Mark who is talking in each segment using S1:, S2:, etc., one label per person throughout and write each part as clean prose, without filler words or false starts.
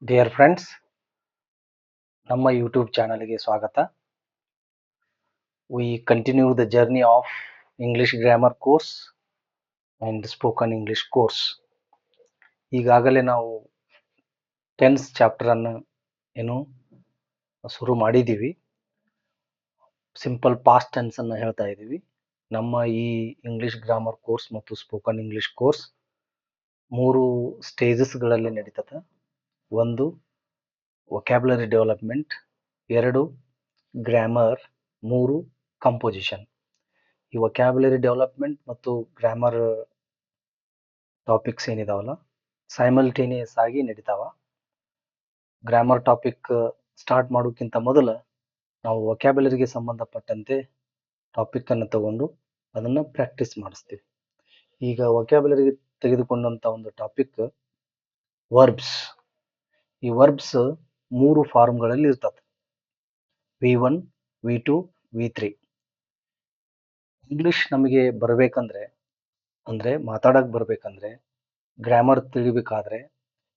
S1: Dear friends, ನಮ್ಮ YouTube ಚಾನಲ್ಗೆ ಸ್ವಾಗತ. We continue the journey of English grammar course and spoken English course. ಈಗಾಗಲೇ ನಾವು ಟೆನ್ಸ್ ಚಾಪ್ಟರನ್ನು ಶುರು ಮಾಡಿದ್ದೀವಿ. ಸಿಂಪಲ್ ಪಾಸ್ಟ್ ಟೆನ್ಸನ್ನು ಹೇಳ್ತಾ ಇದ್ದೀವಿ. ನಮ್ಮ ಈ ಇಂಗ್ಲಿಷ್ ಗ್ರಾಮರ್ ಕೋರ್ಸ್ ಮತ್ತು ಸ್ಪೋಕನ್ ಇಂಗ್ಲಿಷ್ ಕೋರ್ಸ್ 3 ಸ್ಟೇಜಸ್ಗಳಲ್ಲಿ ನಡೀತದೆ. 1 ವೊಕ್ಯಾಬ್ಯುಲರಿ ಡೆವಲಪ್ಮೆಂಟ್, 2 ಗ್ರಾಮರ್, 3 ಕಂಪೋಸಿಷನ್. ಈ ವೊಕ್ಯಾಬ್ಯುಲರಿ ಡೆವಲಪ್ಮೆಂಟ್ ಮತ್ತು ಗ್ರಾಮರ್ ಟಾಪಿಕ್ಸ್ ಏನಿದಾವಲ್ಲ ಸೈಮಲ್ಟೇನಿಯಸ್ ಆಗಿ ನಡೀತಾವ. ಗ್ರಾಮರ್ ಟಾಪಿಕ್ ಸ್ಟಾರ್ಟ್ ಮಾಡೋಕ್ಕಿಂತ ಮೊದಲು ನಾವು ವೊಕ್ಯಾಬ್ಯುಲರಿಗೆ ಸಂಬಂಧಪಟ್ಟಂತೆ ಟಾಪಿಕ್ಕನ್ನು ತಗೊಂಡು ಅದನ್ನು ಪ್ರಾಕ್ಟೀಸ್ ಮಾಡಿಸ್ತೀವಿ. ಈಗ ವೊಕ್ಯಾಬ್ಯುಲರಿಗೆ ತೆಗೆದುಕೊಂಡಂಥ ಒಂದು ಟಾಪಿಕ್ ವರ್ಬ್ಸ್. ಈ ವರ್ಬ್ಸ್ 3 ಫಾರ್ಮ್ಗಳಲ್ಲಿ ಇರ್ತದೆ: V1, V2, V3. ಇಂಗ್ಲಿಷ್ ನಮಗೆ ಬರಬೇಕಂದ್ರೆ, ಅಂದರೆ ಮಾತಾಡಕ್ಕೆ ಬರಬೇಕಂದ್ರೆ, ಗ್ರಾಮರ್ ತಿಳಿಬೇಕಾದ್ರೆ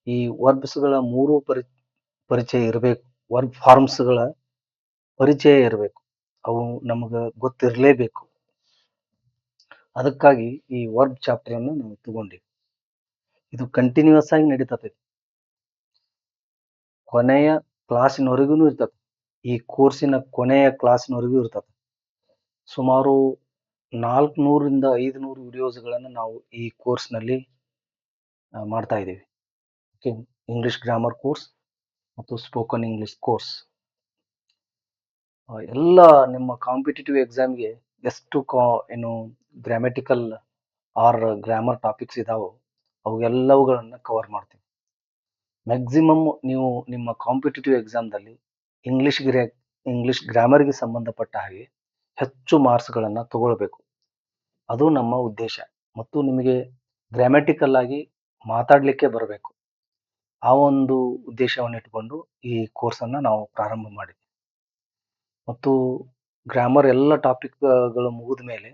S1: ಈ ವರ್ಬ್ಸ್ಗಳ 3 ಪರಿಚಯ ಇರಬೇಕು. ವರ್ಬ್ ಫಾರ್ಮ್ಸ್ಗಳ ಪರಿಚಯ ಇರಬೇಕು. ಅವು ನಮಗೆ ಗೊತ್ತಿರಲೇಬೇಕು. ಅದಕ್ಕಾಗಿ ಈ ವರ್ಬ್ ಚಾಪ್ಟರನ್ನು ನಾವು ತಗೊಂಡಿವಿ. ಇದು ಕಂಟಿನ್ಯೂಸ್ ಆಗಿ ನಡೀತದೆ, ಕೊನೆಯ ಕ್ಲಾಸಿನವರೆಗೂ ಇರ್ತದೆ. ಈ ಕೋರ್ಸಿನ ಕೊನೆಯ ಕ್ಲಾಸಿನವರೆಗೂ ಇರ್ತದೆ. ಸುಮಾರು 400ರಿಂದ 500 ವಿಡಿಯೋಸ್ಗಳನ್ನು ನಾವು ಈ ಕೋರ್ಸ್ನಲ್ಲಿ ಮಾಡ್ತಾ ಇದ್ದೀವಿ. ಇಂಗ್ಲಿಷ್ ಗ್ರಾಮರ್ ಕೋರ್ಸ್ ಮತ್ತು ಸ್ಪೋಕನ್ ಇಂಗ್ಲಿಷ್ ಕೋರ್ಸ್ ಎಲ್ಲ ನಿಮ್ಮ ಕಾಂಪಿಟೇಟಿವ್ ಎಕ್ಸಾಮ್ಗೆ ಎಷ್ಟು ಗ್ರಾಮ್ಯಾಟಿಕಲ್ ಆರ್ ಗ್ರಾಮರ್ ಟಾಪಿಕ್ಸ್ ಇದಾವೋ ಅವೆಲ್ಲವುಗಳನ್ನು ಕವರ್ ಮಾಡ್ತೀವಿ. ಮ್ಯಾಕ್ಸಿಮಮ್ ನೀವು ನಿಮ್ಮ ಕಾಂಪಿಟೇಟಿವ್ ಎಕ್ಸಾಮ್ದಲ್ಲಿ ಇಂಗ್ಲಿಷ್ ಗ್ರಾಮರ್ಗೆ ಸಂಬಂಧಪಟ್ಟ ಹಾಗೆ ಹೆಚ್ಚು ಮಾರ್ಕ್ಸ್ಗಳನ್ನು ತಗೊಳ್ಬೇಕು. ಅದು ನಮ್ಮ ಉದ್ದೇಶ. ಮತ್ತು ನಿಮಗೆ ಗ್ರಾಮ್ಯಾಟಿಕಲ್ ಆಗಿ ಮಾತಾಡಲಿಕ್ಕೆ ಬರಬೇಕು. ಆ ಒಂದು ಉದ್ದೇಶವನ್ನು ಇಟ್ಕೊಂಡು ಈ ಕೋರ್ಸನ್ನು ನಾವು ಪ್ರಾರಂಭ ಮಾಡಿದ್ವಿ. ಮತ್ತು ಗ್ರಾಮರ್ ಎಲ್ಲ ಟಾಪಿಕ್ಗಳು ಮುಗಿದ ಮೇಲೆ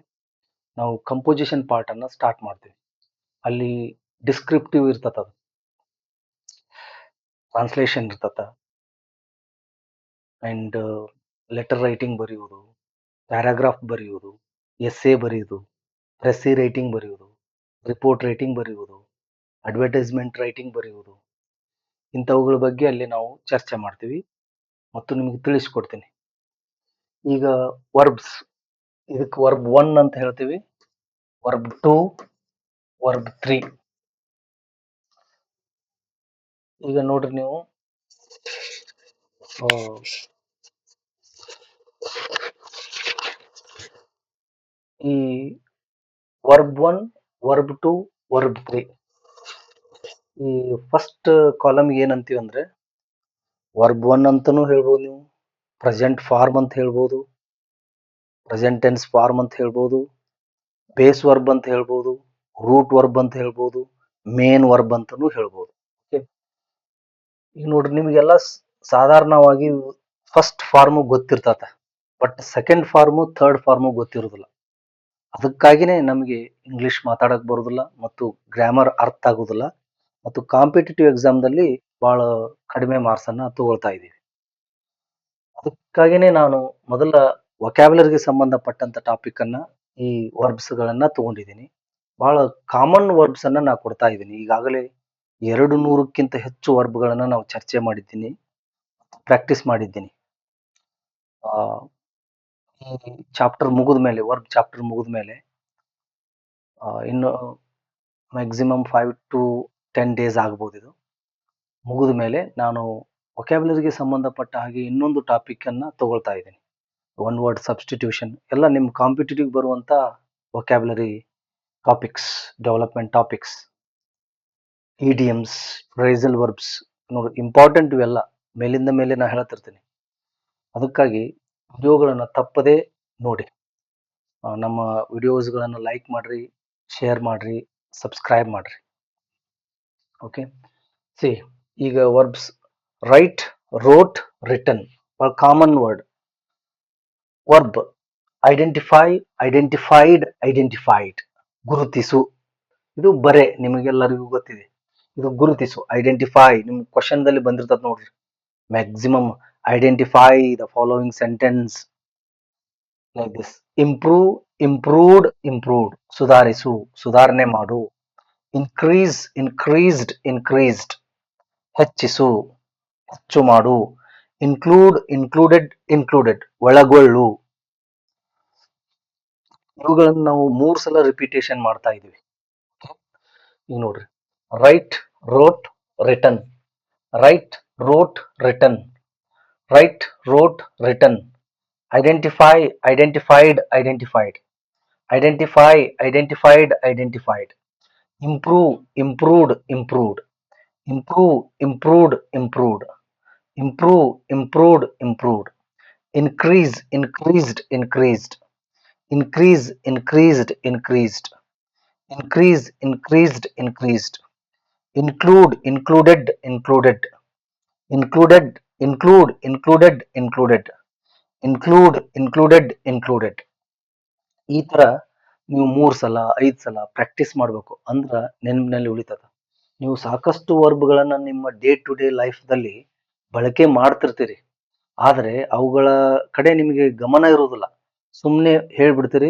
S1: ನಾವು ಕಂಪೋಸಿಷನ್ ಪಾರ್ಟನ್ನು ಸ್ಟಾರ್ಟ್ ಮಾಡ್ತೀವಿ. ಅಲ್ಲಿ ಡಿಸ್ಕ್ರಿಪ್ಟಿವ್ ಇರ್ತದೆ, ಅದು ಟ್ರಾನ್ಸ್ಲೇಷನ್ ಇರ್ತದೆ, ಆ್ಯಂಡ್ ಲೆಟರ್ ರೈಟಿಂಗ್ ಬರೆಯುವುದು, ಪ್ಯಾರಾಗ್ರಾಫ್ ಬರೆಯುವುದು, ಎಸ್ಸೆ ಬರೆಯುವುದು, ಪ್ರೆಸ್ಸಿ ರೈಟಿಂಗ್ ಬರೆಯುವುದು, ರಿಪೋರ್ಟ್ ರೈಟಿಂಗ್ ಬರೆಯುವುದು, ಅಡ್ವರ್ಟೈಸ್ಮೆಂಟ್ ರೈಟಿಂಗ್ ಬರೆಯುವುದು, ಇಂಥವುಗಳ ಬಗ್ಗೆ ಅಲ್ಲಿ ನಾವು ಚರ್ಚೆ ಮಾಡ್ತೀವಿ ಮತ್ತು ನಿಮಗೆ ತಿಳಿಸ್ಕೊಡ್ತೀನಿ. ಈಗ ವರ್ಬ್ಸ್, ಇದಕ್ಕೆ ವರ್ಬ್ 1 ಅಂತ ಹೇಳ್ತೀವಿ, ವರ್ಬ್ 2, ವರ್ಬ್ 3. ಈಗ ನೋಡ್ರಿ, ನೀವು ಈ ವರ್ಬ್ 1, ವರ್ಬ್ 2, ವರ್ಬ್ 3, ಈ ಫಸ್ಟ್ ಕಾಲಮ್ಗೆ ಏನಂತೀವಿ ಅಂದ್ರೆ ವರ್ಬ್ 1 ಅಂತಲೂ ಹೇಳ್ಬೋದು, ನೀವು ಪ್ರೆಸೆಂಟ್ ಫಾರ್ಮ್ ಅಂತ ಹೇಳ್ಬೋದು, ಪ್ರೆಸೆಂಟ್ ಟೆನ್ಸ್ ಫಾರ್ಮ್ ಅಂತ ಹೇಳ್ಬೋದು, ಬೇಸ್ ವರ್ಬ್ ಅಂತ ಹೇಳ್ಬೋದು, ರೂಟ್ ವರ್ಬ್ ಅಂತ ಹೇಳ್ಬೋದು, ಮೇನ್ ವರ್ಬ್ ಅಂತಲೂ ಹೇಳ್ಬೋದು. ಓಕೆ, ಈಗ ನೋಡ್ರಿ, ನಿಮಗೆಲ್ಲ ಸಾಧಾರಣವಾಗಿ ಫಸ್ಟ್ ಫಾರ್ಮು ಗೊತ್ತಿರ್ತದೆ, but second form third form ಗೊತ್ತಿರೋದಿಲ್ಲ. ಅದಕ್ಕಾಗಿನೇ ನಮಗೆ ಇಂಗ್ಲಿಷ್ ಮಾತಾಡಕ್ಕೆ ಬರೋದಿಲ್ಲ ಮತ್ತು ಗ್ರಾಮರ್ ಅರ್ಥ ಆಗೋದಿಲ್ಲ ಮತ್ತು ಕಾಂಪಿಟೇಟಿವ್ ಎಕ್ಸಾಮ್ದಲ್ಲಿ ಭಾಳ ಕಡಿಮೆ ಮಾರ್ಕ್ಸನ್ನು ತಗೊಳ್ತಾ ಇದ್ದೀವಿ. ಅದಕ್ಕಾಗಿನೇ ನಾನು ಮೊದಲ ವೊಕ್ಯಾಬ್ಯುಲರಿಗೆ ಸಂಬಂಧಪಟ್ಟಂಥ ಟಾಪಿಕ್ಕನ್ನು, ಈ ವರ್ಬ್ಸ್ಗಳನ್ನು ತಗೊಂಡಿದ್ದೀನಿ. ಭಾಳ ಕಾಮನ್ ವರ್ಬ್ಸನ್ನು ನಾನು ಕೊಡ್ತಾ ಇದ್ದೀನಿ. ಈಗಾಗಲೇ 200ಕ್ಕಿಂತ ಹೆಚ್ಚು ವರ್ಬ್ಗಳನ್ನು ನಾವು ಚರ್ಚೆ ಮಾಡಿದ್ದೀನಿ, ಪ್ರಾಕ್ಟೀಸ್ ಮಾಡಿದ್ದೀನಿ. ಈ ಚಾಪ್ಟರ್ ಮುಗಿದ ಮೇಲೆ, ವರ್ಬ್ ಚಾಪ್ಟರ್ ಮುಗಿದ ಮೇಲೆ ಇನ್ನು ಮ್ಯಾಕ್ಸಿಮಮ್ 5 to 10 ಡೇಸ್ ಆಗ್ಬೋದು. ಇದು ಮುಗಿದ ಮೇಲೆ ನಾನು ವೊಕ್ಯಾಬ್ಯುಲರಿಗೆ ಸಂಬಂಧಪಟ್ಟ ಹಾಗೆ ಇನ್ನೊಂದು ಟಾಪಿಕ್ಕನ್ನು ತಗೊಳ್ತಾ ಇದ್ದೀನಿ, 1 ವರ್ಡ್ ಸಬ್ಸ್ಟಿಟ್ಯೂಷನ್. ಎಲ್ಲ ನಿಮ್ಮ ಕಾಂಪಿಟೇಟಿವ್ ಬರುವಂಥ vocabulary topics, development topics, idioms, phrasal verbs, ನೋಡಿ ಇಂಪಾರ್ಟೆಂಟ್ ಇವೆಲ್ಲ ಮೇಲಿಂದ ಮೇಲೆ ನಾನು ಹೇಳ್ತಿರ್ತೀನಿ. ಅದಕ್ಕಾಗಿ ವಿಡಿಯೋಗಳನ್ನು ತಪ್ಪದೇ ನೋಡಿ. ನಮ್ಮ ವಿಡಿಯೋಸ್ಗಳನ್ನು ಲೈಕ್ ಮಾಡಿರಿ, ಶೇರ್ ಮಾಡಿರಿ, ಸಬ್ಸ್ಕ್ರೈಬ್ ಮಾಡಿರಿ. ಓಕೆ, ಈಗ verbs: write, wrote, written, common word. Verb: identify, identified, identified, ಗುರುತಿಸು. ಇದು ಬರೆ, ನಿಮಗೆಲ್ಲರಿಗೂ ಗೊತ್ತಿದೆ. ಇದು ಗುರುತಿಸು, ಐಡೆಂಟಿಫೈ. ನಿಮ್ ಕ್ವಶನ್ ದಲ್ಲಿ ಬಂದಿರ್ತದ ನೋಡ್ರಿ maximum. Identify the following sentence like this. Improve, improved, improved. ಸುಧಾರಿಸು, ಸುಧಾರಣೆ ಮಾಡು. Increase, increased, increased. ಹೆಚ್ಚಿಸು, ಹೆಚ್ಚು ಮಾಡು. Include, included, included. ಒಳಗೊಳ್ಳು. ಇವುಗಳನ್ನು ನಾವು 3 ಸಲ ರಿಪಿಟೇಷನ್ ಮಾಡ್ತಾ ಇದೀವಿ. ಈಗ ನೋಡ್ರಿ, write, wrote, return. Write, wrote, return. Write, wrote, return. Identify, identified, identified. Identify, identified, identified. Improve, improved, improved. Improve, improved, improved. Improve, improved, improved. Increase, increased, increased. Increase, increased, increased. Increase, increased, increased. Include, included, included. Included, include, included, included. Include, included, included. ಈ ತರ ನೀವು 3 ಸಲ 5 ಸಲ practice ಮಾಡಬೇಕು, ಅಂದ್ರ ನೆನಪಿನಲ್ಲಿ ಉಳಿತದ. ನೀವು ಸಾಕಷ್ಟು ವರ್ಬ್ಗಳನ್ನ ನಿಮ್ಮ ಡೇ ಟು ಡೇ ಲೈಫ್ದಲ್ಲಿ ಬಳಕೆ ಮಾಡ್ತಿರ್ತೀರಿ, ಆದರೆ ಅವುಗಳ ಕಡೆ ನಿಮಗೆ ಗಮನ ಇರುವುದಿಲ್ಲ. ಸುಮ್ಮನೆ ಹೇಳ್ಬಿಡ್ತೀರಿ,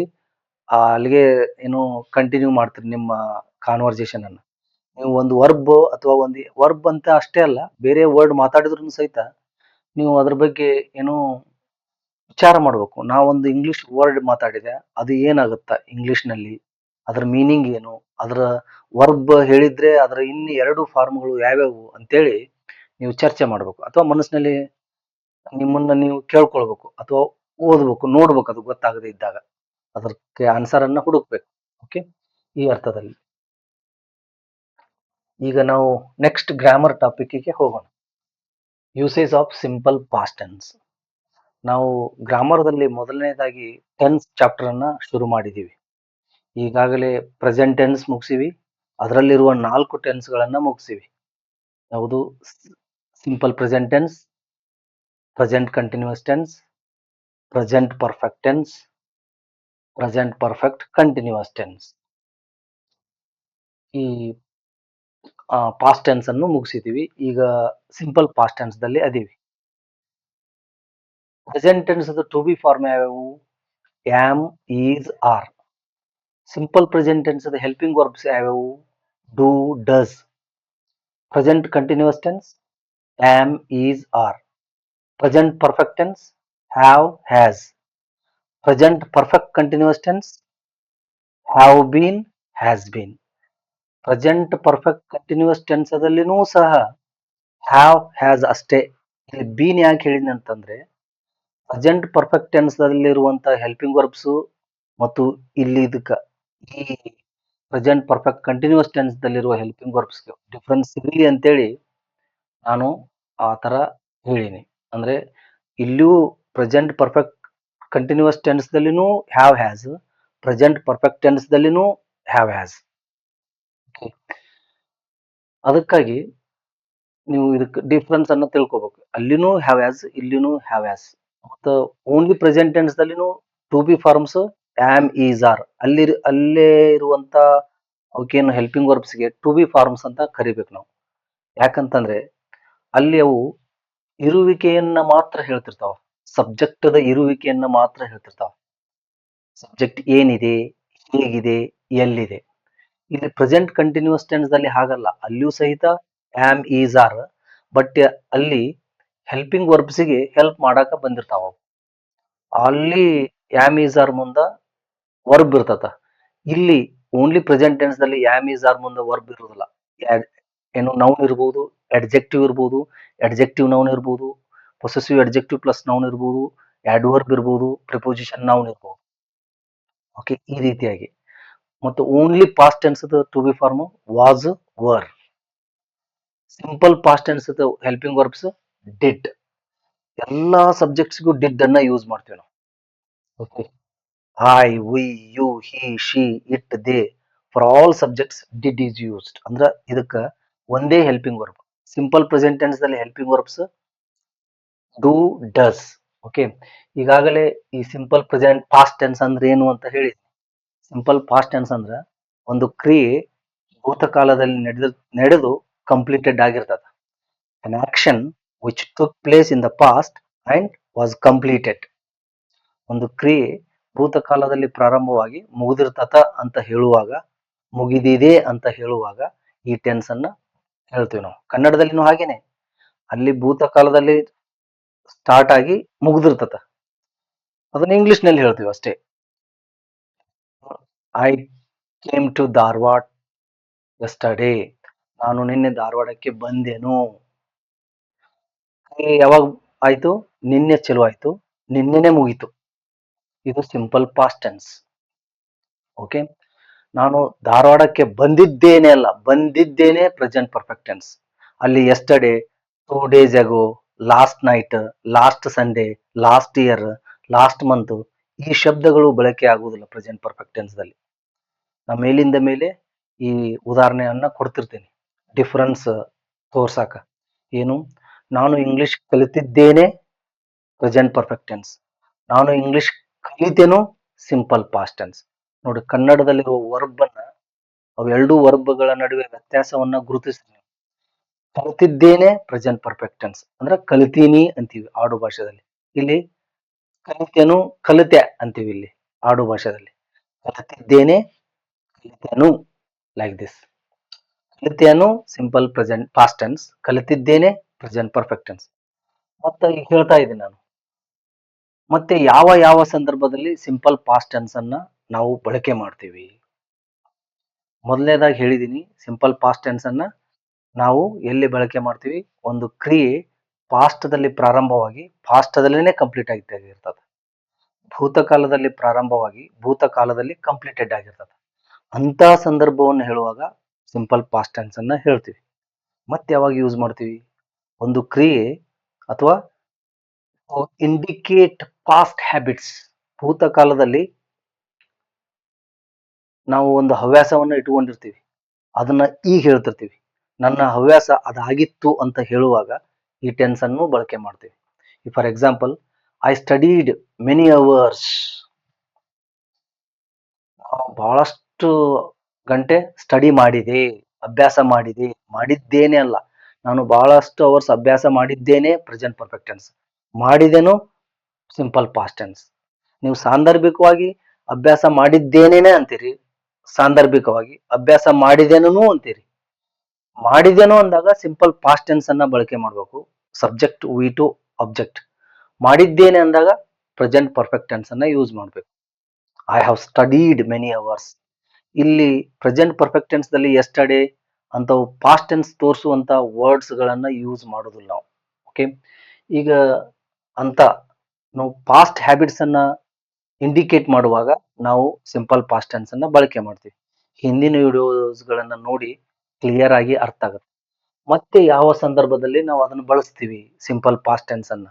S1: ಅಲ್ಲಿಗೆ ಏನು ಕಂಟಿನ್ಯೂ ಮಾಡ್ತೀರಿ ನಿಮ್ಮ ಕಾನ್ವರ್ಸೇಷನ್ ಅನ್ನ. ನೀವು ಒಂದು ವರ್ಬ್ ಅಥವಾ ಒಂದು ವರ್ಬ್ ಅಂತ ಅಷ್ಟೇ ಅಲ್ಲ, ಬೇರೆ ವರ್ಡ್ ಮಾತಾಡಿದ್ರು ಸಹಿತ ನೀವು ಅದ್ರ ಬಗ್ಗೆ ಏನೋ ವಿಚಾರ ಮಾಡಬೇಕು. ನಾವೊಂದು ಇಂಗ್ಲಿಷ್ ವರ್ಡ್ ಮಾತಾಡಿದೆ, ಅದು ಏನಾಗುತ್ತಾ ಇಂಗ್ಲಿಷ್ ನಲ್ಲಿ, ಅದರ ಮೀನಿಂಗ್ ಏನು, ಅದರ ವರ್ಬ್ ಹೇಳಿದ್ರೆ ಅದರ ಇನ್ನು 2 ಫಾರ್ಮ್ಗಳು ಯಾವ್ಯಾವು ಅಂತೇಳಿ ನೀವು ಚರ್ಚೆ ಮಾಡಬೇಕು. ಅಥವಾ ಮನಸ್ಸಿನಲ್ಲಿ ನಿಮ್ಮನ್ನ ನೀವು ಕೇಳ್ಕೊಳ್ಬೇಕು, ಅಥವಾ ಓದ್ಬೇಕು, ನೋಡ್ಬೇಕು. ಅದು ಗೊತ್ತಾಗದೇ ಇದ್ದಾಗ ಅದಕ್ಕೆ ಆನ್ಸರ್ ಅನ್ನ ಹುಡುಕ್ಬೇಕು. ಓಕೆ, ಈ ಅರ್ಥದಲ್ಲಿ. ಈಗ ನಾವು ನೆಕ್ಸ್ಟ್ ಗ್ರಾಮರ್ ಟಾಪಿಕ್ಗೆ ಹೋಗೋಣ. Usage of simple past tense. ನಾವು ಗ್ರಾಮರ್ದಲ್ಲಿ ಮೊದಲನೇದಾಗಿ ಟೆನ್ಸ್ ಚಾಪ್ಟರ್ ಅನ್ನ ಶುರು ಮಾಡಿದೀವಿ. ಈಗಾಗಲೇ ಪ್ರೆಸೆಂಟ್ ಟೆನ್ಸ್ ಮುಗಿಸಿವಿ, ಅದರಲ್ಲಿರುವ 4 ಟೆನ್ಸ್ಗಳನ್ನ ಮುಗಿಸಿವಿ. ಯಾವುದು? Simple present tense, present continuous tense, present perfect tense, present perfect continuous tense. ಈ ಪಾಸ್ಟ್ ಟೆನ್ಸ್ ಅನ್ನು ಮುಗಿಸಿದೀವಿ. ಈಗ ಸಿಂಪಲ್ ಪಾಸ್ಟ್ ಟೆನ್ಸ್ ದಲ್ಲಿ ಅದೀವಿ. Present tense to be form ಯಾವ್ಯಾವು? Am, is, are. Simple present tense helping verbs ಯಾವ್ಯಾವು? Do, does. Present continuous tense am, is, are. Present perfect tense have, has. Present perfect continuous tense have been, has been. Present perfect continuous tense ಅದಲ್ಲಿನೂ ಸಹ have, has ಅಷ್ಟೇ. ಇಲ್ಲಿ been ಯಾಕೆ ಹೇಳಿದ್ನಿ ಅಂತಂದ್ರೆ, present perfect tense ದಲ್ಲಿರುವಂತಹ helping verbs ಮತ್ತು ಇಲ್ಲಿ ಈ ಪ್ರೆಸೆಂಟ್ ಪರ್ಫೆಕ್ಟ್ ಕಂಟಿನ್ಯೂಸ್ ಟೆನ್ಸ್ ದಲ್ಲಿರುವ ಹೆಲ್ಪಿಂಗ್ ವರ್ಬ್ಸ್ ಡಿಫ್ರೆನ್ಸ್ ಇರಲಿ ಅಂತೇಳಿ ನಾನು ಆ ತರ ಹೇಳಿನಿ. ಅಂದ್ರೆ ಇಲ್ಲಿಯೂ ಪ್ರೆಸೆಂಟ್ ಪರ್ಫೆಕ್ಟ್ ಕಂಟಿನ್ಯೂಸ್ ಟೆನ್ಸ್ ದಲ್ಲಿನೂ have, has. Present perfect tense ದಲ್ಲಿನೂ ಹ್ಯಾವ್, ಹ್ಯಾಸ್. ಅದಕ್ಕಾಗಿ ನೀವು ಇದಕ್ಕೆ ಡಿಫ್ರೆನ್ಸ್ ಅನ್ನ ತಿಳ್ಕೊಬೇಕು. ಅಲ್ಲಿನೂ ಹ್ಯಾವ್, ಹ್ಯಾಸ್, ಇಲ್ಲಿನೂ ಹ್ಯಾವ್, ಹ್ಯಾಸ್. ಮತ್ತು ಓನ್ಲಿ ಪ್ರೆಸೆಂಟ್ ಟೆನ್ಸ್ ದಲ್ಲಿನೂ to be forms am, is, are. ಅಲ್ಲೇ ಇರುವಂತ ಅವಕ್ಕೇನು ಹೆಲ್ಪಿಂಗ್ ವರ್ಬ್ಸ್ ಗೆ ಟು ಬಿ ಫಾರ್ಮ್ಸ್ ಅಂತ ಕರಿಬೇಕು ನಾವು. ಯಾಕಂತಂದ್ರೆ ಅಲ್ಲಿ ಅವು ಇರುವಿಕೆಯನ್ನ ಮಾತ್ರ ಹೇಳ್ತಿರ್ತಾವ, ಸಬ್ಜೆಕ್ಟ್ ಇರುವಿಕೆಯನ್ನ ಮಾತ್ರ ಹೇಳ್ತಿರ್ತಾವ. ಸಬ್ಜೆಕ್ಟ್ ಏನಿದೆ, ಹೇಗಿದೆ, ಎಲ್ಲಿದೆ. ಇಲ್ಲಿ ಪ್ರೆಸೆಂಟ್ ಕಂಟಿನ್ಯೂಸ್ ಟೆನ್ಸ್ ದಲ್ಲಿ ಹಾಗಲ್ಲ, ಅಲ್ಲಿಯೂ ಸಹಿತ ಆಮ್, ಈಸ್, ಆರ್. ಬಟ್ ಅಲ್ಲಿ ಹೆಲ್ಪಿಂಗ್ ವರ್ಬ್ಸ್ ಗೆ ಹೆಲ್ಪ್ ಮಾಡಾಕ ಬಂದಿರ್ತಾವ. ಅಲ್ಲಿ ಆಮ್, ಈಸ್, ಆರ್ ಮುಂದ ವರ್ಬ್ ಇರ್ತದ. ಇಲ್ಲಿ ಓನ್ಲಿ ಪ್ರೆಸೆಂಟ್ ಟೆನ್ಸ್ ದಲ್ಲಿ ಆಮ್, ಈಸ್, ಆರ್ ಮುಂದೆ ವರ್ಬ್ ಇರುವುದಿಲ್ಲ. ಏನು ನೌನ್ ಇರ್ಬೋದು, ಅಡ್ಜೆಕ್ಟಿವ್ ಇರ್ಬೋದು, ಅಡ್ಜೆಕ್ಟಿವ್ ನೌನ್ ಇರ್ಬೋದು, ಪೊಸೆಸಿವ್ ಅಡ್ಜೆಕ್ಟಿವ್ ಪ್ಲಸ್ ನೌನ್ ಇರ್ಬೋದು, ಆಡ್ವರ್ಬ್ ಇರ್ಬೋದು, ಪ್ರಿಪೋಸಿಷನ್ ನೌನ್ ಇರ್ಬೋದು. ಓಕೆ, ಈ ರೀತಿಯಾಗಿ. ಮತ್ತು only past tense to be form was, were. Simple past tense helping verbs did. ಎಲ್ಲಾ ಸಬ್ಜೆಕ್ಟ್ಸ್ಗೂ ಡಿಡ್ ಅನ್ನ ಯೂಸ್ ಮಾಡ್ತೀವಿ ನಾವು. Okay, I, we, you, he, she, it, they. For all subjects did is used. ಅಂದ್ರ ಇದಕ್ಕ ಒಂದೇ helping verb. Simple present tense ದಲ್ಲಿ helping verbs do, does. Okay, ಈಗಾಗಲೇ ಈ ಸಿಂಪಲ್ ಪ್ರೆಸೆಂಟ್ ಪಾಸ್ಟ್ ಟೆನ್ಸ್ ಅಂದ್ರೆ ಏನು ಅಂತ ಹೇಳಿ. ಸಿಂಪಲ್ ಪಾಸ್ಟ್ ಟೆನ್ಸ್ ಅಂದ್ರ ಒಂದು ಕ್ರಿಯೆ ಭೂತಕಾಲದಲ್ಲಿ ನಡೆದು ಕಂಪ್ಲೀಟೆಡ್ ಆಗಿರ್ತದೆ. an action which took place in the past and was completed. ಒಂದು ಕ್ರಿಯೆ ಭೂತಕಾಲದಲ್ಲಿ ಪ್ರಾರಂಭವಾಗಿ ಮುಗಿದಿರ್ತತ ಅಂತ ಹೇಳುವಾಗ, ಮುಗಿದಿದೆ ಅಂತ ಹೇಳುವಾಗ ಈ ಟೆನ್ಸ್ ಅನ್ನ ಹೇಳ್ತೀವಿ ನಾವು. ಕನ್ನಡದಲ್ಲಿನೂ ಹಾಗೇನೆ, ಅಲ್ಲಿ ಭೂತಕಾಲದಲ್ಲಿ ಸ್ಟಾರ್ಟ್ ಆಗಿ ಮುಗಿದಿರ್ತತ, ಅದನ್ನ ಇಂಗ್ಲಿಷ್ ನಲ್ಲಿ ಹೇಳ್ತೀವಿ ಅಷ್ಟೇ. I came to Dharwad yesterday, ನಾನು ನಿನ್ನೆ ಧಾರವಾಡಕ್ಕೆ ಬಂದೆನು. ಯಾವಾಗ ಆಯ್ತು? ನಿನ್ನೆ ಚಲೋ ಆಯ್ತು, ನಿನ್ನೆನೆ ಮುಗೀತು. ಇದು ಸಿಂಪಲ್ ಪಾಸ್ಟ್ ಟೆನ್ಸ್. ಓಕೆ, ನಾನು ಧಾರವಾಡಕ್ಕೆ ಬಂದಿದ್ದೇನೆ ಅಲ್ಲ, ಬಂದಿದ್ದೇನೆ ಪ್ರೆಸೆಂಟ್ ಪರ್ಫೆಕ್ಟ್ ಟೆನ್ಸ್. ಅಲ್ಲಿ yesterday, 2 days ago, last night, last Sunday, last year, last month ಈ ಶಬ್ದಗಳು ಬಳಕೆ ಆಗುವುದಿಲ್ಲ ಪ್ರೆಸೆಂಟ್ ಪರ್ಫೆಕ್ಟ್ ಟೆನ್ಸ್ ದಲ್ಲಿ. ನಾ ಮೇಲಿಂದ ಮೇಲೆ ಈ ಉದಾಹರಣೆಯನ್ನ ಕೊಡ್ತಿರ್ತೀನಿ ಡಿಫರೆನ್ಸ್ ತೋರ್ಸಾಕ. ಏನು? ನಾನು ಇಂಗ್ಲಿಷ್ ಕಲಿತಿದ್ದೇನೆ ಪ್ರೆಸೆಂಟ್ ಪರ್ಫೆಕ್ಟ್ ಟೆನ್ಸ್, ನಾನು ಇಂಗ್ಲಿಷ್ ಕಲಿತೇನು ಸಿಂಪಲ್ ಪಾಸ್ಟ್ ಟೆನ್ಸ್. ನೋಡಿ, ಕನ್ನಡದಲ್ಲಿರುವ ವರ್ಬ್ ಅನ್ನ, ಅವೆರಡೂ ವರ್ಬ್ಗಳ ನಡುವೆ ವ್ಯತ್ಯಾಸವನ್ನ ಗುರುತಿಸಿ. ಕಲಿತಿದ್ದೇನೆ ಪ್ರೆಸೆಂಟ್ ಪರ್ಫೆಕ್ಟ್ ಟೆನ್ಸ್ ಅಂದ್ರೆ ಕಲಿತೀನಿ ಅಂತೀವಿ ಆಡು ಭಾಷೆದಲ್ಲಿ. ಇಲ್ಲಿ ಕಲಿತೇನು, ಕಲಿತೆ ಅಂತೀವಿ ಇಲ್ಲಿ ಆಡು ಭಾಷೆದಲ್ಲಿ. ಕಲಿತಿದ್ದೇನೆ, ಕಲಿತೇನು, ಲೈಕ್ ದಿಸ್. ಕಲಿತೇನು ಸಿಂಪಲ್ ಪ್ರೆಸೆಂಟ್ ಪಾಸ್ಟ್ ಟೆನ್ಸ್, ಕಲಿತಿದ್ದೇನೆ ಪ್ರೆಸೆಂಟ್ ಪರ್ಫೆಕ್ಟ್ ಟೆನ್ಸ್. ಮತ್ತೆ ಈಗ ಹೇಳ್ತಾ ಇದ್ದೀನಿ ನಾನು, ಮತ್ತೆ ಯಾವ ಯಾವ ಸಂದರ್ಭದಲ್ಲಿ ಸಿಂಪಲ್ ಪಾಸ್ಟ್ ಟೆನ್ಸ್ ಅನ್ನ ನಾವು ಬಳಕೆ ಮಾಡ್ತೀವಿ. ಮೊದಲನೇದಾಗಿ ಹೇಳಿದೀನಿ, ಸಿಂಪಲ್ ಪಾಸ್ಟ್ ಟೆನ್ಸ್ ಅನ್ನ ನಾವು ಎಲ್ಲಿ ಬಳಕೆ ಮಾಡ್ತೀವಿ? ಒಂದು ಕ್ರಿಯೆ ಪಾಸ್ಟದಲ್ಲಿ ಪ್ರಾರಂಭವಾಗಿ ಪಾಸ್ಟದಲ್ಲೇನೆ ಕಂಪ್ಲೀಟ್ ಆಗಿರ್ತದೆ. ಭೂತಕಾಲದಲ್ಲಿ ಪ್ರಾರಂಭವಾಗಿ ಭೂತಕಾಲದಲ್ಲಿ ಕಂಪ್ಲೀಟೆಡ್ ಆಗಿರ್ತದೆ. ಅಂತ ಸಂದರ್ಭವನ್ನು ಹೇಳುವಾಗ ಸಿಂಪಲ್ ಪಾಸ್ಟ್ ಟೆನ್ಸ್ ಅನ್ನ ಹೇಳ್ತೀವಿ. ಮತ್ತೆ ಯಾವಾಗ ಯೂಸ್ ಮಾಡ್ತೀವಿ? ಒಂದು ಕ್ರಿಯೆ ಅಥವಾ ಇಂಡಿಕೇಟ್ ಪಾಸ್ಟ್ ಹ್ಯಾಬಿಟ್ಸ್. ಭೂತಕಾಲದಲ್ಲಿ ನಾವು ಒಂದು ಹವ್ಯಾಸವನ್ನ ಇಟ್ಕೊಂಡಿರ್ತೀವಿ, ಅದನ್ನ ಈಗ ಹೇಳ್ತಿರ್ತೀವಿ. ನನ್ನ ಹವ್ಯಾಸ ಅದಾಗಿತ್ತು ಅಂತ ಹೇಳುವಾಗ ಈ ಟೆನ್ಸ್ ಅನ್ನು ಬಳಕೆ ಮಾಡ್ತೀವಿ. For example, I studied many hours. ಬಹಳಷ್ಟು ಗಂಟೆ ಸ್ಟಡಿ ಮಾಡಿದೆ, ಅಭ್ಯಾಸ ಮಾಡಿದೆ, ಮಾಡಿದ್ದೇನೆ ಅಲ್ಲ, ನಾನು ಬಹಳಷ್ಟು ಅವರ್ಸ್ ಅಭ್ಯಾಸ ಮಾಡಿದ್ದೇನೆ ಪ್ರೆಸೆಂಟ್ ಪರ್ಫೆಕ್ಟ್ ಟೆನ್ಸ್. ಮಾಡಿದೇನು ಸಿಂಪಲ್ ಪಾಸ್ಟ್ ಟೆನ್ಸ್. ನೀವು ಸಾಂದರ್ಭಿಕವಾಗಿ ಅಭ್ಯಾಸ ಮಾಡಿದ್ದೇನೇನೆ ಅಂತೀರಿ, ಸಾಂದರ್ಭಿಕವಾಗಿ ಅಭ್ಯಾಸ ಮಾಡಿದೇನು ಅಂತೀರಿ. ಮಾಡಿದೇನು ಅಂದಾಗ ಸಿಂಪಲ್ ಪಾಸ್ಟ್ ಟೆನ್ಸ್ ಅನ್ನ ಬಳಕೆ ಮಾಡಬೇಕು. Subject V two object. ಮಾಡಿದ್ದೇನೆ ಅಂದಾಗ ಪ್ರೆಸೆಂಟ್ ಪರ್ಫೆಕ್ಟ್ ಟೆನ್ಸ್ ಅನ್ನ ಯೂಸ್ ಮಾಡಬೇಕು. I have studied many hours. ಇಲ್ಲಿ ಪ್ರೆಸೆಂಟ್ ಪರ್ಫೆಕ್ಟ್ ಟೆನ್ಸ್ ದಲ್ಲಿ ಎಸ್ಟರ್ಡೇ ಅಂತವು ಪಾಸ್ಟ್ ಟೆನ್ಸ್ ತೋರಿಸುವಂತ ವರ್ಡ್ಸ್ ಗಳನ್ನ ಯೂಸ್ ಮಾಡೋದಿಲ್ಲ ನಾವು. ಓಕೆ, ಈಗ ಅಂತ ನಾವು ಪಾಸ್ಟ್ ಹ್ಯಾಬಿಟ್ಸ್ ಅನ್ನ ಇಂಡಿಕೇಟ್ ಮಾಡುವಾಗ ನಾವು ಸಿಂಪಲ್ ಪಾಸ್ಟ್ ಟೆನ್ಸ್ ಅನ್ನ ಬಳಕೆ ಮಾಡ್ತೀವಿ. ಹಿಂದಿನ ವಿಡಿಯೋಸ್ ಗಳನ್ನ ನೋಡಿ ಕ್ಲಿಯರ್ ಆಗಿ ಅರ್ಥ ಆಗುತ್ತೆ. ಮತ್ತೆ ಯಾವ ಸಂದರ್ಭದಲ್ಲಿ ನಾವು ಅದನ್ನು ಬಳಸ್ತೀವಿ ಸಿಂಪಲ್ ಪಾಸ್ಟ್ ಟೆನ್ಸ್ ಅನ್ನ?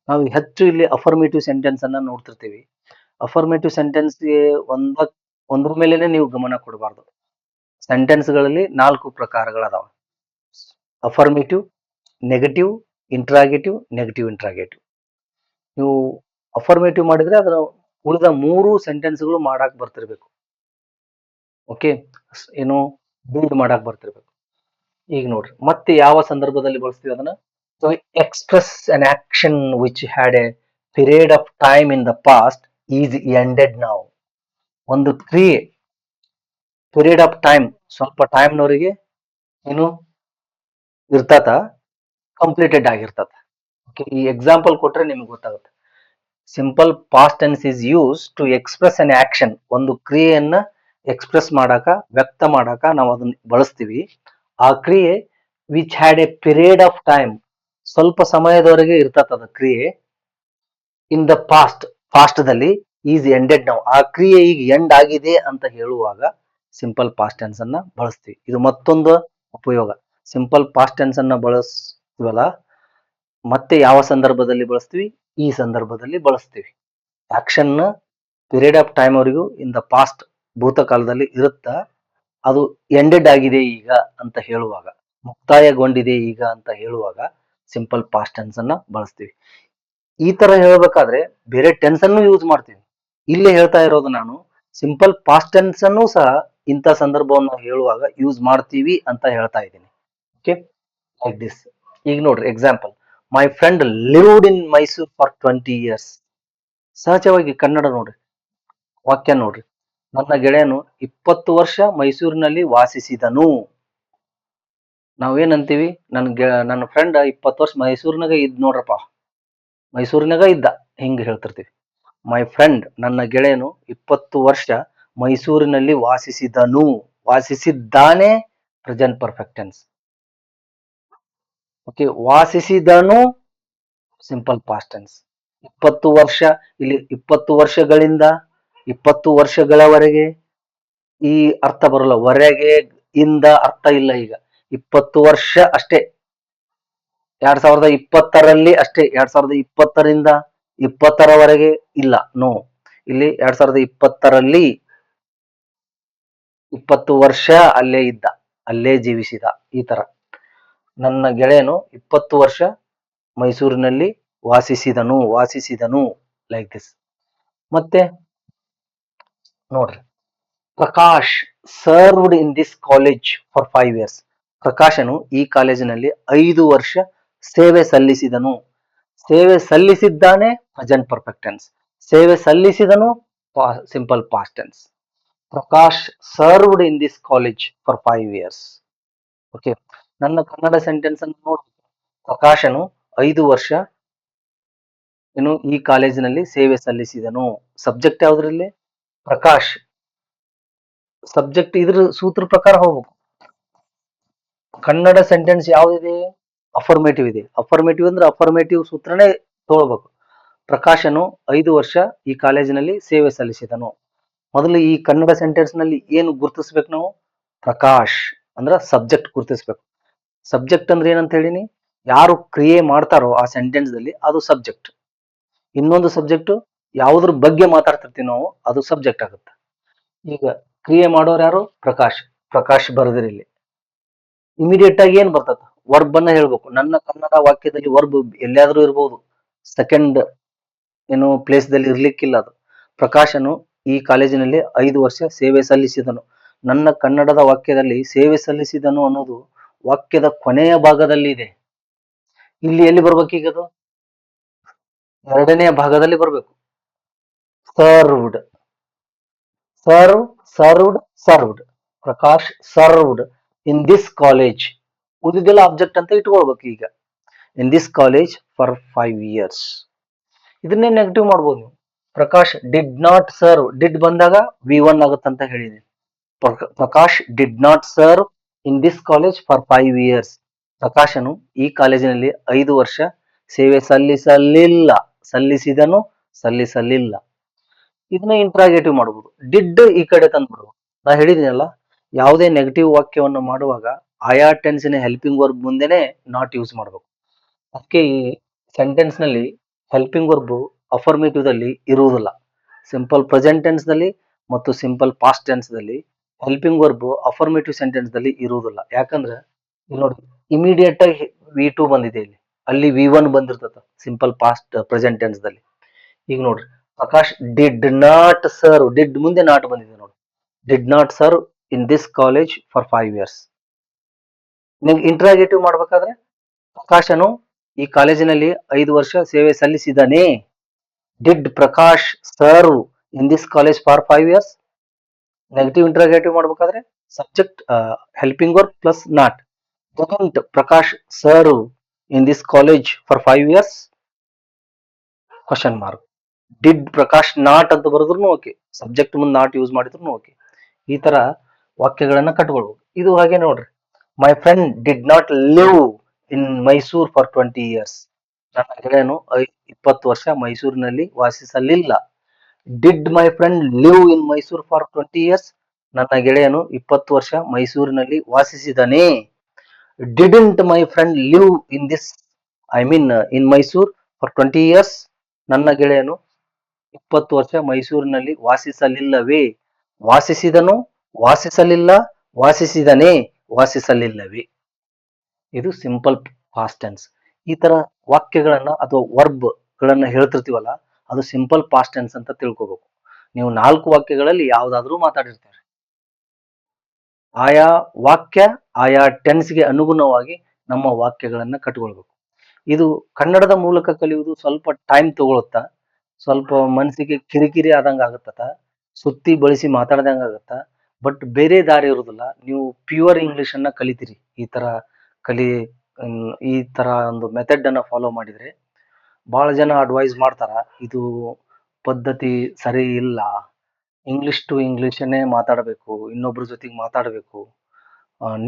S1: ನಾವು ಹೆಚ್ಚು ಇಲ್ಲಿ ಅಫರ್ಮೇಟಿವ್ ಸೆಂಟೆನ್ಸ್ ಅನ್ನ ನೋಡ್ತಿರ್ತೀವಿ. ಅಫರ್ಮೇಟಿವ್ ಸೆಂಟೆನ್ಸ್ಗೆ ಒಂದ್ರ ಮೇಲೆನೆ ನೀವು ಗಮನ ಕೊಡಬಾರ್ದು. ಸೆಂಟೆನ್ಸ್ ಗಳಲ್ಲಿ 4 ಪ್ರಕಾರಗಳದಾವ: affirmative, negative, interrogative, negative interrogative. ನೀವು ಅಫರ್ಮೇಟಿವ್ ಮಾಡಿದ್ರೆ ಅದರ ಉಳಿದ 3 ಸೆಂಟೆನ್ಸ್ಗಳು ಮಾಡಕ್ ಬರ್ತಿರ್ಬೇಕು. ಓಕೆ, ಏನು ಬಿಲ್ಡ್ ಮಾಡಕ್ ಬರ್ತಿರ್ಬೇಕು. ಈಗ ನೋಡ್ರಿ, ಮತ್ತೆ ಯಾವ ಸಂದರ್ಭದಲ್ಲಿ ಬಳಸ್ತೀವಿ ಅದನ್ನ? So express an action which had a period of time in the past is ended now. ಒಂದು ಕ್ರಿಯೆ ಪೀರಿಯಡ್ ಆಫ್ ಟೈಮ್, ಸ್ವಲ್ಪ ಟೈಮ್ನವರೆಗೆ ಏನು ಇರ್ತತ, ಕಂಪ್ಲೀಟೆಡ್ ಆಗಿರ್ತದ. ಓಕೆ, ಈ ಎಕ್ಸಾಂಪಲ್ ಕೊಟ್ರೆ ನಿಮ್ಗೆ ಗೊತ್ತಾಗುತ್ತೆ. Simple past tense is use to express an action. ಒಂದು ಕ್ರಿಯೆಯನ್ನ ಎಕ್ಸ್ಪ್ರೆಸ್ ಮಾಡಾಕ, ವ್ಯಕ್ತ ಮಾಡಾಕ ನಾವು ಅದನ್ನ ಬಳಸ್ತೀವಿ. ಆ ಕ್ರಿಯೆ which had a period of time, ಸ್ವಲ್ಪ ಸಮಯದವರೆಗೆ ಇರ್ತದ ಕ್ರಿಯೆ. ಇನ್ ದ ಪಾಸ್ಟ್, ಪಾಸ್ಟ್ದಲ್ಲಿ ಈಸ್ ಎಂಡೆಡ್ ನೌ, ಆ ಕ್ರಿಯೆ ಈಗ ಎಂಡ್ ಆಗಿದೆ ಅಂತ ಹೇಳುವಾಗ ಸಿಂಪಲ್ ಪಾಸ್ಟ್ ಟೆನ್ಸ್ ಅನ್ನ ಬಳಸ್ತೀವಿ. ಇದು ಮತ್ತೊಂದು ಉಪಯೋಗ. ಸಿಂಪಲ್ ಪಾಸ್ಟ್ ಟೆನ್ಸ್ ಅನ್ನ ಬಳಸ್ತೀವಲ್ಲ, ಮತ್ತೆ ಯಾವ ಸಂದರ್ಭದಲ್ಲಿ ಬಳಸ್ತೀವಿ? ಈ ಸಂದರ್ಭದಲ್ಲಿ ಬಳಸ್ತೀವಿ. ಆಕ್ಷನ್ ಪೀರಿಯಡ್ ಆಫ್ ಟೈಮ್ ಅವರೆಗೂ ಇನ್ ದ ಪಾಸ್ಟ್, ಭೂತಕಾಲದಲ್ಲಿ ಇರುತ್ತ, ಅದು ಎಂಡೆಡ್ ಆಗಿದೆ ಈಗ ಅಂತ ಹೇಳುವಾಗ, ಮುಕ್ತಾಯಗೊಂಡಿದೆ ಈಗ ಅಂತ ಹೇಳುವಾಗ ಸಿಂಪಲ್ ಪಾಸ್ಟ್ ಟೆನ್ಸ್ ಅನ್ನ ಬಳಸ್ತೀವಿ. ಈ ತರ ಹೇಳ್ಬೇಕಾದ್ರೆ ಬೇರೆ ಟೆನ್ಸ್ ಅನ್ನು ಯೂಸ್ ಮಾಡ್ತೀವಿ. ಇಲ್ಲೇ ಹೇಳ್ತಾ ಇರೋದು ನಾನು ಸಿಂಪಲ್ ಪಾಸ್ಟ್ ಟೆನ್ಸ್ ಅನ್ನು ಸಹ ಇಂಥ ಸಂದರ್ಭವನ್ನು ಹೇಳುವಾಗ ಯೂಸ್ ಮಾಡ್ತೀವಿ ಅಂತ ಹೇಳ್ತಾ ಇದ್ದೀನಿ. Okay, like this. ಈಗ ನೋಡ್ರಿ example, my friend lived in Mysore for 20 years. ಸಹಜವಾಗಿ ಕನ್ನಡ ನೋಡ್ರಿ, ವಾಕ್ಯ ನೋಡ್ರಿ, ನನ್ನ ಗೆಳೆಯನು 20 ವರ್ಷ ಮೈಸೂರಿನಲ್ಲಿ ವಾಸಿಸಿದನು. ನಾವೇನಂತೀವಿ, ನನ್ನ ಫ್ರೆಂಡ್ 20 ವರ್ಷ ಮೈಸೂರಿನಾಗ ಇದ್ ನೋಡ್ರಪ್ಪ, ಮೈಸೂರಿನಾಗ ಇದ್ದ, ಹಿಂಗ ಹೇಳ್ತಿರ್ತೀವಿ. ಮೈ ಫ್ರೆಂಡ್, ನನ್ನ ಗೆಳೆಯನು 20 ವರ್ಷ ಮೈಸೂರಿನಲ್ಲಿ ವಾಸಿಸಿದನು. ವಾಸಿಸಿದ್ದಾನೆ, ಪ್ರೆಸೆಂಟ್ ಪರ್ಫೆಕ್ಟ್ ಟೆನ್ಸ್. ಓಕೆ, ವಾಸಿಸಿದನು ಸಿಂಪಲ್ ಪಾಸ್ಟ್ ಟೆನ್ಸ್. 20 ವರ್ಷ, ಇಲ್ಲಿ 20 ವರ್ಷಗಳಿಂದ 20 ವರ್ಷಗಳವರೆಗೆ ಈ ಅರ್ಥ ಬರಲ್ಲ, ವರೆಗೆ ಇಂದ ಅರ್ಥ ಇಲ್ಲ. ಈಗ 20 ವರ್ಷ ಅಷ್ಟೇ, 2020ರಲ್ಲಿ ಅಷ್ಟೇ, 2020ರಿಂದ 20ರವರೆಗೆ ಇಲ್ಲ, ನೋ. ಇಲ್ಲಿ 2020ರಲ್ಲಿ 20 ವರ್ಷ ಅಲ್ಲೇ ಇದ್ದ, ಅಲ್ಲೇ ಜೀವಿಸಿದ. ಈ ತರ ನನ್ನ ಗೆಳೆಯನು 20 ವರ್ಷ ಮೈಸೂರಿನಲ್ಲಿ ವಾಸಿಸಿದನು ಲೈಕ್ ದಿಸ್. ಮತ್ತೆ ನೋಡ್ರಿ, Prakash served in this college for 5 years. ಪ್ರಕಾಶನು ಈ ಕಾಲೇಜಿನಲ್ಲಿ 5 ವರ್ಷ ಸೇವೆ ಸಲ್ಲಿಸಿದನು. ಸೇವೆ ಸಲ್ಲಿಸಿದ್ದಾನೆ, ಪ್ರೆಸೆಂಟ್ ಪರ್ಫೆಕ್ಟ್ ಟೆನ್ಸ್. ಸೇವೆ ಸಲ್ಲಿಸಿದನು, simple past tense. Prakash served in this college for 5 years. Okay, ನನ್ನ ಕನ್ನಡ ಸೆಂಟೆನ್ಸ್ ಅನ್ನು ನೋಡಿ. ಪ್ರಕಾಶನು 5 ವರ್ಷ ಈ ಕಾಲೇಜಿನಲ್ಲಿ ಸೇವೆ ಸಲ್ಲಿಸಿದನು. ಸಬ್ಜೆಕ್ಟ್ ಯಾವ್ದ್ರಲ್ಲಿ? ಪ್ರಕಾಶ್. ಸಬ್ಜೆಕ್ಟ್ ಇದ್ರ ಸೂತ್ರ ಪ್ರಕಾರ ಹೋಗ್ಬೇಕು. ಕನ್ನಡ ಸೆಂಟೆನ್ಸ್ ಯಾವ್ದಿದೆ? ಅಫರ್ಮೇಟಿವ್ ಇದೆ. ಅಫರ್ಮೇಟಿವ್ ಅಂದ್ರೆ ಅಫರ್ಮೇಟಿವ್ ಸೂತ್ರನೇ ತಗೊಳ್ಬೇಕು. ಪ್ರಕಾಶನು 5 ವರ್ಷ ಈ ಕಾಲೇಜಿನಲ್ಲಿ ಸೇವೆ ಸಲ್ಲಿಸಿದನು. ಮೊದಲು ಈ ಕನ್ನಡ ಸೆಂಟೆನ್ಸ್ ನಲ್ಲಿ ಏನು ಗುರುತಿಸ್ಬೇಕು ನಾವು? ಪ್ರಕಾಶ್ ಅಂದ್ರ ಸಬ್ಜೆಕ್ಟ್ ಗುರುತಿಸ್ಬೇಕು. ಸಬ್ಜೆಕ್ಟ್ ಅಂದ್ರೆ ಏನಂತ ಹೇಳಿನಿ, ಯಾರು ಕ್ರಿಯೆ ಮಾಡ್ತಾರೋ ಆ ಸೆಂಟೆನ್ಸ್ ದಲ್ಲಿ ಅದು ಸಬ್ಜೆಕ್ಟ್. ಇನ್ನೊಂದು ಸಬ್ಜೆಕ್ಟ್ ಯಾವುದ್ರ ಬಗ್ಗೆ ಮಾತಾಡ್ತಿರ್ತೀವಿ ನಾವು, ಅದು ಸಬ್ಜೆಕ್ಟ್ ಆಗುತ್ತೆ. ಈಗ ಕ್ರಿಯೆ ಮಾಡೋರು ಯಾರು? ಪ್ರಕಾಶ್ ಬರೆದಿರಿ. ಇಲ್ಲಿ ಇಮಿಡಿಯೇಟ್ ಆಗಿ ಏನ್ ಬರ್ತದ? ವರ್ಬ್ ಅನ್ನ ಹೇಳ್ಬೇಕು. ನನ್ನ ಕನ್ನಡ ವಾಕ್ಯದಲ್ಲಿ ವರ್ಬ್ ಎಲ್ಲಿಯಾದ್ರೂ ಇರ್ಬೋದು, ಸೆಕೆಂಡ್ ಪ್ಲೇಸ್ ದಲ್ಲಿ ಇರ್ಲಿಕ್ಕಿಲ್ಲ. ಅದು ಪ್ರಕಾಶನು ಈ ಕಾಲೇಜಿನಲ್ಲಿ 5 ವರ್ಷ ಸೇವೆ ಸಲ್ಲಿಸಿದನು. ನನ್ನ ಕನ್ನಡದ ವಾಕ್ಯದಲ್ಲಿ ಸೇವೆ ಸಲ್ಲಿಸಿದನು ಅನ್ನೋದು ವಾಕ್ಯದ ಕೊನೆಯ ಭಾಗದಲ್ಲಿ ಇದೆ. ಇಲ್ಲಿ ಎಲ್ಲಿ ಬರ್ಬೇಕೀಗ? ಅದು ಎರಡನೆಯ ಭಾಗದಲ್ಲಿ ಬರ್ಬೇಕು. Served. Prakash served in this college. ಉಳಿದೆಲ್ಲ ಆಬ್ಜೆಕ್ಟ್ ಅಂತ ಇಟ್ಕೊಳ್ಬೇಕು. ಈಗ ಇನ್ ದಿಸ್ ಕಾಲೇಜ್ ಫಾರ್ 5 years. ಇದನ್ನೇ ನೆಗೆಟಿವ್ ಮಾಡ್ಬೋದು ನೀವು. Prakash did not serve. Did ಬಂದಾಗ V1 ಆಗುತ್ತಂತ ಹೇಳಿದೆ. Prakash did not serve in this college for 5 years. ಪ್ರಕಾಶನು ಈ ಕಾಲೇಜಿನಲ್ಲಿ 5 ವರ್ಷ ಸೇವೆ ಸಲ್ಲಿಸಲಿಲ್ಲ. ಸಲ್ಲಿಸಲಿಲ್ಲ. ಇದನ್ನ ಇಂಟ್ರಾಗೇಟಿವ್ ಮಾಡಬಹುದು. ಡಿಡ್ ಈ ಕಡೆ ತಂದ್ಬಿಡ್ಬೋದು. ನಾ ಹೇಳಿದೀನಲ್ಲ, ಯಾವುದೇ ನೆಗೆಟಿವ್ ವಾಕ್ಯವನ್ನು ಮಾಡುವಾಗ ಆಯಾ ಟೆನ್ಸಿನ ಹೆಲ್ಪಿಂಗ್ ವರ್ಬ್ ಮುಂದೆನೆ ನಾಟ್ ಯೂಸ್ ಮಾಡಬೇಕು. ಅದಕ್ಕೆ ಈ ಸೆಂಟೆನ್ಸ್ ನಲ್ಲಿ ಹೆಲ್ಪಿಂಗ್ ವರ್ಬ್ ಅಫರ್ಮೇಟಿವ್ ದಲ್ಲಿ ಇರುವುದಿಲ್ಲ. ಸಿಂಪಲ್ ಪ್ರೆಸೆಂಟ್ ಟೆನ್ಸ್ ನಲ್ಲಿ ಮತ್ತು ಸಿಂಪಲ್ ಪಾಸ್ಟ್ ಟೆನ್ಸ್ ದಲ್ಲಿ ಹೆಲ್ಪಿಂಗ್ ವರ್ಬ್ ಅಫರ್ಮೇಟಿವ್ ಸೆಂಟೆನ್ಸ್ ದಲ್ಲಿ ಇರುವುದಿಲ್ಲ. ಯಾಕಂದ್ರೆ ಇಲ್ಲಿ ನೋಡಿ, ಇಮಿಡಿಯೇಟ್ ಆಗಿ V2 ಬಂದಿದೆ, ಇಲ್ಲಿ ಅಲ್ಲಿ V1 ಬಂದಿರ್ತದ ಸಿಂಪಲ್ ಪಾಸ್ಟ್ ಪ್ರೆಸೆಂಟ್ ಟೆನ್ಸ್ ದಲ್ಲಿ. ಈಗ ನೋಡ್ರಿ, Prakash did not serve. Did ಮುಂದೆ ನಾಟ್ ಬಂದಿದೆ ನೋಡಿ. Did not serve in this college for 5 years. ನಿಮ್ಗೆ ಇಂಟ್ರಾಗೇಟಿವ್ ಮಾಡ್ಬೇಕಾದ್ರೆ ಪ್ರಕಾಶನು ಈ ಕಾಲೇಜಿನಲ್ಲಿ 5 ವರ್ಷ ಸೇವೆ ಸಲ್ಲಿಸಿದಾನೆ. Did Prakash serve in this college for 5 years. Negative interrogative ಮಾಡ್ಬೇಕಾದ್ರೆ subject helping verb plus not. Didn't Prakash serve in this college for 5 years? Question mark. Did Prakash not ಅಂತ ಬರೆದ್ರು ಓಕೆ, ಸಬ್ಜೆಕ್ಟ್ ಮುಂದೆ ನಾಟ್ ಯೂಸ್ ಮಾಡಿದ್ರು ಓಕೆ. ಈ ತರ ವಾಕ್ಯಗಳನ್ನ ಕಟ್ಕೊಳ್ಬಹುದು. ಇದು ಹಾಗೆ ನೋಡ್ರಿ, my friend did not live in Mysore for 20 years. ನನ್ನ ಗೆಳೆಯನು 20 ವರ್ಷ ಮೈಸೂರಿನಲ್ಲಿ ವಾಸಿಸಲಿಲ್ಲ. Did my friend live in Mysore for 20 years? ನನ್ನ ಗೆಳೆಯನು 20 ವರ್ಷ ಮೈಸೂರಿನಲ್ಲಿ ವಾಸಿಸಿದನೇ. Didn't my friend live in this in Mysore for 20 years? ನನ್ನ ಗೆಳೆಯನು 20 ವರ್ಷ ಮೈಸೂರಿನಲ್ಲಿ ವಾಸಿಸಲಿಲ್ಲವೇ? ವಾಸಿಸಿದನು, ವಾಸಿಸಲಿಲ್ಲ, ವಾಸಿಸಿದನೇ, ವಾಸಿಸಲಿಲ್ಲವೇ. ಇದು ಸಿಂಪಲ್ ಪಾಸ್ಟ್ ಟೆನ್ಸ್. ಈ ತರ ವಾಕ್ಯಗಳನ್ನ ಅಥವಾ ವರ್ಬ್ ಗಳನ್ನ ಹೇಳ್ತಿರ್ತೀವಲ್ಲ, ಅದು ಸಿಂಪಲ್ ಪಾಸ್ಟ್ ಟೆನ್ಸ್ ಅಂತ ತಿಳ್ಕೋಬೇಕು. ನೀವು 4 ವಾಕ್ಯಗಳಲ್ಲಿ ಯಾವ್ದಾದ್ರೂ ಮಾತಾಡಿರ್ತಾರೆ. ಆಯಾ ವಾಕ್ಯ ಆಯಾ ಟೆನ್ಸ್ಗೆ ಅನುಗುಣವಾಗಿ ನಮ್ಮ ವಾಕ್ಯಗಳನ್ನ ಕಟ್ಕೊಳ್ಬೇಕು. ಇದು ಕನ್ನಡದ ಮೂಲಕ ಕಲಿಯುವುದು ಸ್ವಲ್ಪ ಟೈಮ್ ತಗೊಳುತ್ತಾ, ಸ್ವಲ್ಪ ಮನಸ್ಸಿಗೆ ಕಿರಿಕಿರಿ ಆದಂಗ ಆಗತ್ತ, ಸುತ್ತಿ ಬಳಸಿ ಮಾತಾಡ್ದಂಗ ಆಗತ್ತ. ಬಟ್ ಬೇರೆ ದಾರಿ ಇರುವುದಿಲ್ಲ. ನೀವು ಪ್ಯೂರ್ ಇಂಗ್ಲಿಷ್ ಅನ್ನ ಕಲಿತೀರಿ ಈ ತರ ಕಲಿ ಈ ತರ ಒಂದು ಮೆಥಡ್ ಅನ್ನ ಫಾಲೋ ಮಾಡಿದ್ರೆ. ಬಹಳ ಜನ ಅಡ್ವೈಸ್ ಮಾಡ್ತಾರ, ಇದು ಪದ್ಧತಿ ಸರಿ ಇಲ್ಲ, ಇಂಗ್ಲಿಷ್ ಟು ಇಂಗ್ಲಿಷನ್ನೇ ಮಾತಾಡಬೇಕು, ಇನ್ನೊಬ್ರ ಜೊತೆಗೆ ಮಾತಾಡಬೇಕು,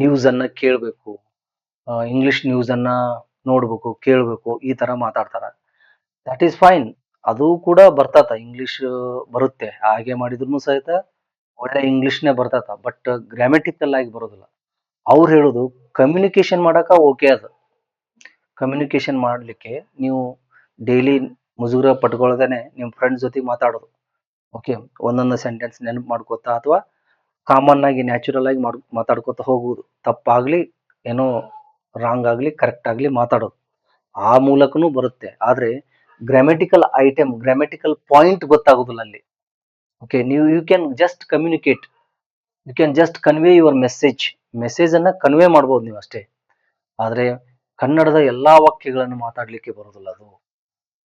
S1: ನ್ಯೂಸ್ ಅನ್ನ ಕೇಳಬೇಕು, ಇಂಗ್ಲಿಷ್ ನ್ಯೂಸ್ ಅನ್ನ ನೋಡ್ಬೇಕು, ಕೇಳಬೇಕು, ಈ ತರ ಮಾತಾಡ್ತಾರ. That is fine. ಅದು ಕೂಡ ಬರ್ತತ, ಇಂಗ್ಲಿಷ್ ಬರುತ್ತೆ, ಹಾಗೆ ಮಾಡಿದ್ರು ಸಹಿತ ಒಳ್ಳೆ ಇಂಗ್ಲಿಷ್ನೇ ಬರ್ತತ. ಬಟ್ ಗ್ರಾಮೆಟಿಕಲ್ ಆಗಿ ಬರೋದಿಲ್ಲ. ಅವ್ರು ಹೇಳೋದು ಕಮ್ಯುನಿಕೇಶನ್ ಮಾಡಕ ಓಕೆ ಅದು. ಕಮ್ಯುನಿಕೇಶನ್ ಮಾಡ್ಲಿಕ್ಕೆ ನೀವು ಡೈಲಿ ಮುಜುಗರ ಪಟ್ಕೊಳ್ದೇನೆ ನಿಮ್ಮ ಫ್ರೆಂಡ್ಸ್ ಜೊತೆ ಮಾತಾಡೋದು. ಓಕೆ, ಒಂದೊಂದು ಸೆಂಟೆನ್ಸ್ ನೆನಪು ಮಾಡ್ಕೋತಾ ಅಥವಾ ಕಾಮನ್ ಆಗಿ ನ್ಯಾಚುರಲ್ ಆಗಿ ಮಾತಾಡ್ಕೋತಾ ಹೋಗುವುದು. ತಪ್ಪಾಗ್ಲಿ, ಏನೋ ರಾಂಗ್ ಆಗ್ಲಿ, ಕರೆಕ್ಟ್ ಆಗ್ಲಿ ಮಾತಾಡೋದು. ಆ ಮೂಲಕನೂ ಬರುತ್ತೆ. ಆದ್ರೆ ಗ್ರಾಮೆಟಿಕಲ್ ಪಾಯಿಂಟ್ ಗೊತ್ತಾಗೋದಿಲ್ಲ ಅಲ್ಲಿ. Okay, you can just communicate, you can just convey your message ಅನ್ನ ಕನ್ವೆ ಮಾಡ್ಬೋದು ನೀವು ಅಷ್ಟೇ. ಆದ್ರೆ ಕನ್ನಡದ ಎಲ್ಲಾ ವಾಕ್ಯಗಳನ್ನು ಮಾತಾಡ್ಲಿಕ್ಕೆ ಬರೋದಿಲ್ಲ ಅದು.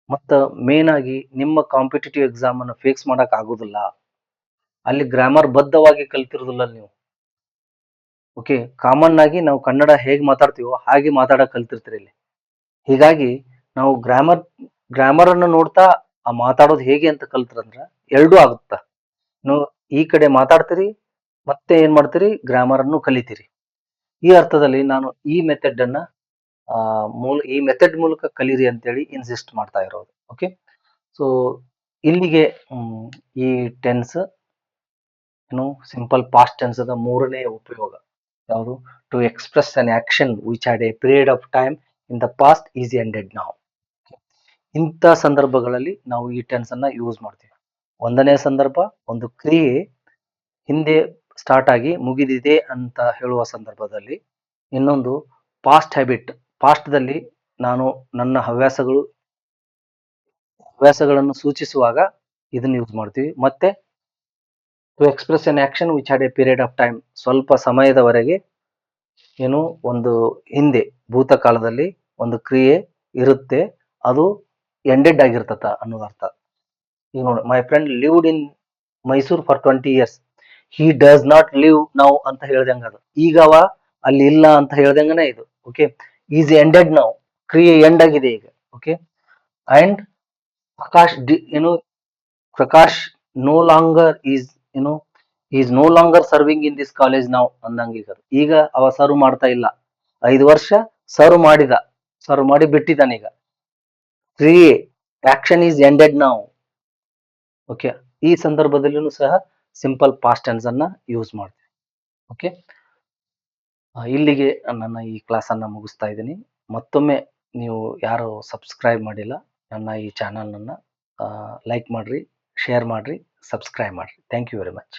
S1: ಮತ್ತ ಮೇನ್ ಆಗಿ ನಿಮ್ಮ ಕಾಂಪಿಟೇಟಿವ್ ಎಕ್ಸಾಮ್ ಅನ್ನು ಫೇಸ್ ಮಾಡಕ್ ಆಗೋದಿಲ್ಲ. ಅಲ್ಲಿ ಗ್ರಾಮರ್ ಬದ್ಧವಾಗಿ ಕಲ್ತಿರೋದಿಲ್ಲ ನೀವು. ಓಕೆ, ಕಾಮನ್ ಆಗಿ ನಾವು ಕನ್ನಡ ಹೇಗೆ ಮಾತಾಡ್ತೀವೋ ಹಾಗೆ ಮಾತಾಡಕ್ ಕಲ್ತಿರ್ತೀರಿ ಇಲ್ಲಿ. ಹೀಗಾಗಿ ನಾವು ಗ್ರಾಮರ್ ಅನ್ನು ನೋಡ್ತಾ ಆ ಮಾತಾಡೋದು ಹೇಗೆ ಅಂತ ಕಲ್ತ್ರಂದ್ರ ಎರಡೂ ಆಗುತ್ತ. ನೀವು ಈ ಕಡೆ ಮಾತಾಡ್ತೀರಿ, ಮತ್ತೆ ಏನ್ ಮಾಡ್ತೀರಿ, ಗ್ರಾಮರ್ ಅನ್ನು ಕಲಿತೀರಿ. ಈ ಅರ್ಥದಲ್ಲಿ ನಾನು ಈ ಮೆಥಡ್ ಅನ್ನ ಈ ಮೆಥಡ್ ಮೂಲಕ ಕಲೀರಿ ಅಂತೇಳಿ ಇನ್ಸಿಸ್ಟ್ ಮಾಡ್ತಾ ಇರೋದು. ಓಕೆ, ಸೊ ಇಲ್ಲಿಗೆ ಈ ಟೆನ್ಸ್ ಏನು ಸಿಂಪಲ್ ಪಾಸ್ಟ್ ಟೆನ್ಸ್ ಅದ ಮೂರನೇ ಉಪಯೋಗ ಯಾವುದು, to express an action which had a period of time in the past is ended now. ಇಂಥ ಸಂದರ್ಭಗಳಲ್ಲಿ ನಾವು ಈ ಟೆನ್ಸ್ ಅನ್ನ ಯೂಸ್ ಮಾಡ್ತೀವಿ. ಒಂದನೇ ಸಂದರ್ಭ, ಒಂದು ಕ್ರಿಯೆ ಹಿಂದೆ ಸ್ಟಾರ್ಟ್ ಆಗಿ ಮುಗಿದಿದೆ ಅಂತ ಹೇಳುವ ಸಂದರ್ಭದಲ್ಲಿ. ಇನ್ನೊಂದು ಪಾಸ್ಟ್ ಹ್ಯಾಬಿಟ್, ಪಾಸ್ಟ್ ದಲ್ಲಿ ನಾನು ನನ್ನ ಹವ್ಯಾಸಗಳನ್ನು ಸೂಚಿಸುವಾಗ ಇದನ್ನ ಯೂಸ್ ಮಾಡ್ತೀವಿ. ಮತ್ತೆ to express an action which had a period of time, ಸ್ವಲ್ಪ ಸಮಯದವರೆಗೆ ಏನು ಒಂದು ಹಿಂದೆ ಭೂತಕಾಲದಲ್ಲಿ ಒಂದು ಕ್ರಿಯೆ ಇರುತ್ತೆ, ಅದು ಎಂಡೆಡ್ ಆಗಿರ್ತತ ಅನ್ನೋದು ಅರ್ಥ. ಈಗ ನೋಡಿ, my friend lived in Mysore for 20 years, he does not live now ಅಂತ ಹೇಳ್ದಂಗ ಅದು. ಈಗ ಅವ ಅಲ್ಲಿ ಇಲ್ಲ ಅಂತ ಹೇಳ್ದಂಗನೇ ಇದು. ಓಕೆ, ಈಸ್ ಎಂಡೆಡ್ ನೌ, ಕ್ರಿಯೆ ಎಂಡ್ ಆಗಿದೆ ಈಗ. Okay, and Prakash no longer is no longer serving in this college now ಅಂದಂಗ ಈಗ ಅವ ಸರ್ವ್ ಮಾಡ್ತಾ ಇಲ್ಲ. 5 ವರ್ಷ ಸರ್ವ್ ಮಾಡಿ ಬಿಟ್ಟಿದ್ದಾನೆ. ಈಗ ಕ್ರಿಯೆ action is ended now. Okay, ಈ ಸಂದರ್ಭದಲ್ಲೂ ಸಹ ಸಿಂಪಲ್ ಪಾಸ್ಟ್ ಟೆನ್ಸ್ ಅನ್ನ ಯೂಸ್ ಮಾಡ್ತೀವಿ. ಓಕೆ, ಇಲ್ಲಿಗೆ ನನ್ನ ಈ ಕ್ಲಾಸ್ ಅನ್ನ ಮುಗಿಸ್ತಾ ಇದ್ದೀನಿ. ಮತ್ತೊಮ್ಮೆ ನೀವು ಯಾರು ಸಬ್ಸ್ಕ್ರೈಬ್ ಮಾಡಿಲ್ಲ ನನ್ನ ಈ ಚಾನಲ್ ಅನ್ನ ಲೈಕ್ ಮಾಡ್ರಿ, ಶೇರ್ ಮಾಡ್ರಿ, ಸಬ್ಸ್ಕ್ರೈಬ್ ಮಾಡ್ರಿ. Thank you very much.